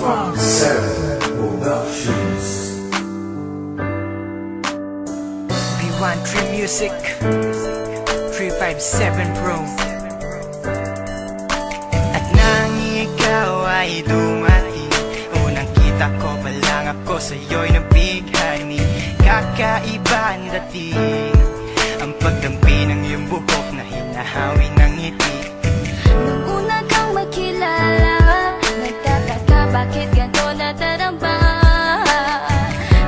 357 Productions. B13 Music 357 Pro. At nang ikaw ay dumating, unang kita ko pa lang ako sa'yo'y nabighani. Kakaiba ang dating, ang pagdampi ng iyong buhok na hinahawi ng ngiti. Nung una kang makilala, nagtataka bakit ganito nadarama.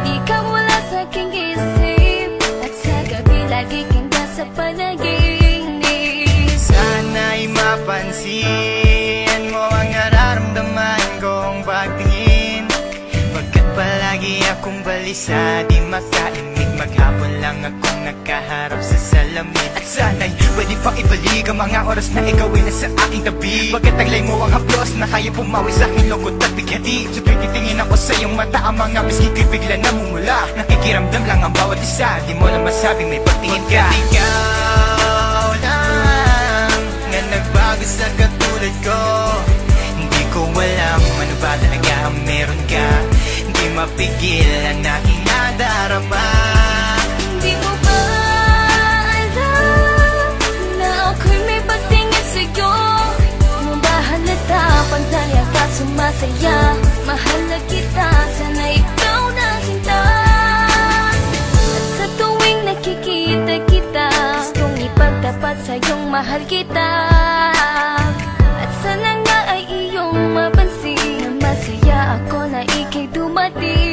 Di ka mula sa aking isip, at sa gabi lagi kang nasa panaginip. Sana'y mapansin mo ang nararamdaman kong pagtingin, pagkat palagi akong balisa, di makaimik. Maghapon lang akong nakaharap sa salamin. At sana'y pwede pang ibalik ang mga oras na ikaw ay nasa aking tabi, pagkat taglay mo ang haplos na kaya pumawi sa aking lungkot at bighati. So tuwing titingin ako sa iyong mata, ang mga bisgit ko'y bigla namumula. Nakikiramdam lang ang bawat isa, di mo na masabing may pagtingin ka. Ikaw lang nga nagbago sa katulad ko. Hindi ko alam ano ba talaga ang meron ka. Hindi mapigil ang aking nadarama. Di mo ba alam na ako'y may pagtingin sa'yo? Mo ba halata pag dahil ka sumasaya? Mahal na kita, sana ikaw na sinta. At sa tuwing nakikita kita, gustong ipagtapat sa'yong mahal kita. At sana nga ay iyong mapansin na masaya ako na ika'y dumating.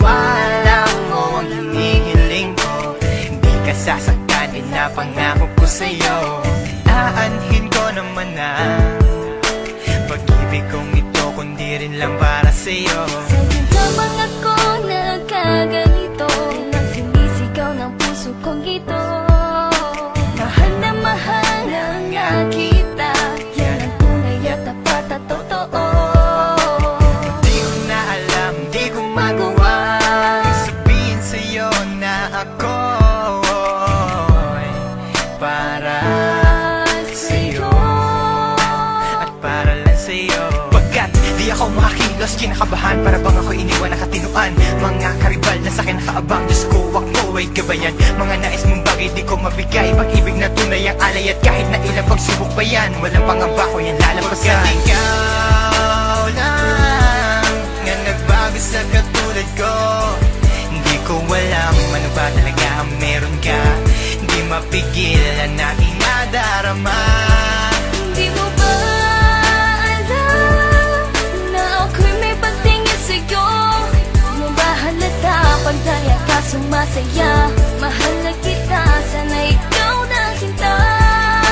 Wala mo ang hinihiling ko, hindi ka sasaktan, pinapangako ko sa'yo. Aanhin ko naman na pag-ibig kong ito, kundi rin lang para sa'yo. Sa'yo lamang ako nagkaganito, nang sinisigaw ng puso kong ito. Mahal na nga kita, yan ang tunay at tapat at totoo. Di ko na alam, di ko magawa sabihin sa'yo na ako'y para sa'yo at para lang sa'yo. Pagkat di ako makakilos, kinakabahan, para bang ako iniwan nakatinuan. Mga karibal na sa'kin nakaabang, Diyos ko ako ay gabayan. Mga nais mong bagay di ko mabigay, pag-ibig na tunay ang alay. At kahit na ilang pagsubok pa yan, walang pangamba ko yan lalampasan. Pagkat ikaw lang nga nagbago sa katulad ko, hindi ko alam ano ba talaga ang meron ka. Hindi mapigil ang aking nadarama. Di mo ba alam na ako'y may pagtingin sa'yo? Mo ba halata pag dahil ka sumasaya? Mahal na kita, sana ikaw na sinta.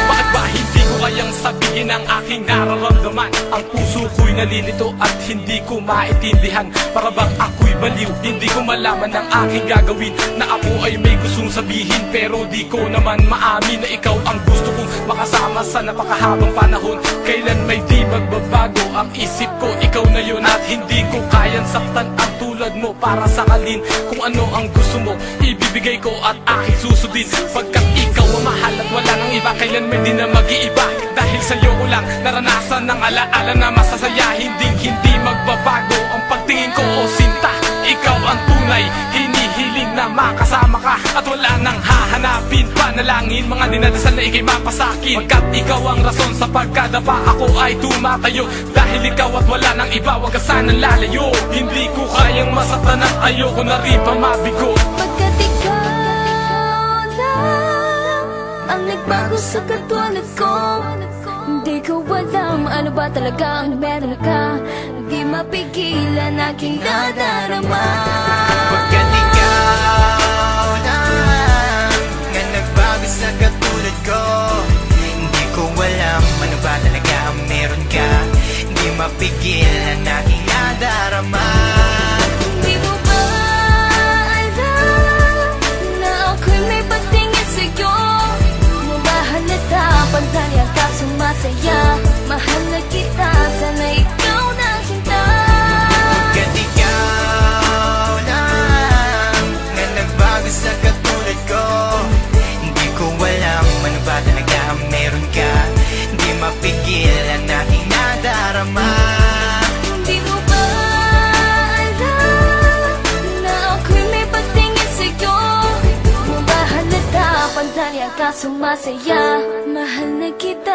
Bakit ba hindi ko kayang sabihin ang aking nararamdaman? Ang puso ko'y nalilito at hindi ko maintindihan. Para bang ako'y baliw, hindi ko malaman ang aking gagawin. Na ako ay may gustong sabihin, pero di ko naman maamin na ikaw ang gusto kong makasama sa napakahabang panahon. Kailan may di magbabago ang isip ko, ikaw na yun. At hindi ko kayang saktan ang tulad mo para sakalin. Kung ano ang gusto mo, ibibigay ko at aking susundin. Pagkat ikaw ang mahal at wala nang iba, kailan may di na mag-iiba. Dahil sa'yo ko lang naranasan ng alaala na masasaya. Hindi magbabago ang pagtingin ko, o sinta. Ikaw ang tunay, hinihiling na makasama ka. At wala nang hahanapin, panalangin, mga dinadasal na ikay mapasakin. Pagkat ikaw ang rason sa pagkadapa, ako ay tumatayo. Dahil ikaw at wala nang iba, wag ka sanang lalayo. Hindi ko kayang masaktan at ayoko na rin pa mabigo. Pagkat ikaw lang ang nagbago sa katulad ko, hindi ko alam ano ba talaga ang meron ka. Di mapigilan aking nadarama. Pagkat ikaw lang nga nagbago sa katulad ko, hindi ko alam ano ba talaga ang meron ka. Hindi mapigil ang aking nadarama. Di mo ba alam na ako'y may pagtingin sa'yo? Mo ba halata pag dahil ka sumasaya? Mahal na kita, sana ikaw na sinta. Pagkat ikaw lang nga nagbago sa katulad ko, hindi ko alam ano ba talaga ang meron ka. Hindi mapigil ang aking nadarama. Di ka sumasaya. Mahal na kita